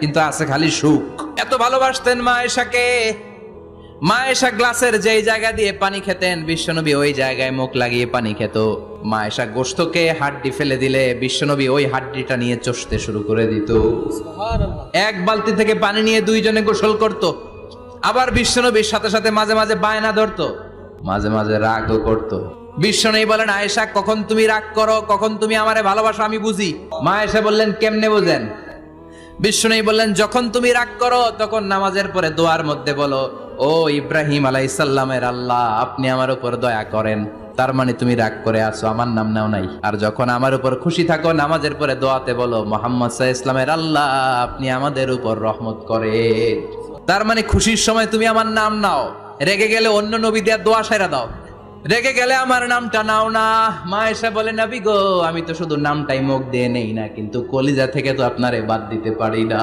কিন্তু আছে খালি সুখ। এত ভালোবাসতেন মা আয়েশাকে। মা আয়েশা গ্লাসের যেই জায়গা দিয়ে পানি খেতেন, বিশ্বনবী ওই জায়গায় মুখ লাগিয়ে পানি খেত। মা আয়েশা গোশতকে হাড্ডি ফেলে দিলে বিশ্বনবী ওই হাড্ডিটা নিয়ে চষতে শুরু করে দিত। এক বালতি থেকে পানি নিয়ে দুইজনে গোসল করত। আবার বিশ্বনবীর সাথে সাথে মাঝে মাঝে বায়না ধরতো, মাঝে মাঝে রাগও করতো। বিশ্বনবী বলেন, আয়েশা কখন তুমি রাগ করো, কখন তুমি আমারে ভালোবাসো আমি বুঝি। মা আয়েশা বললেন, কেমনে বোঝেন? বিশ্বনবী বললেন, যখন তুমি রাগ করো তখন নামাজের পরে দোয়ার মধ্যে বলো, ও ইব্রাহিম আলাইহিস সালামের আল্লাহ, আপনি আমার উপর দয়া করেন। তার মানে তুমি রাগ করে আছো, আমার নাম নাও নাই। আর যখন আমার উপর খুশি থাকো নামাজের পরে দোয়াতে বলো, মুহাম্মদ সাল্লাল্লাহু আলাইহি ওয়াসাল্লামের আল্লাহ, আপনি আমাদের উপর রহমত করেন। তার মানে খুশির সময় তুমি আমার নাম নাও, রেগে গেলে অন্য নবী দেয়া দোয়া সাইরা দাও, রেগে গেলে আমার নামটা নাও না। মা এসে বলে, নবী গো, আমি তো শুধু নামটাই মুখ দিয়ে নেই না, কিন্তু কলিজা থেকে তো আপনারে বাদ দিতে পারি না।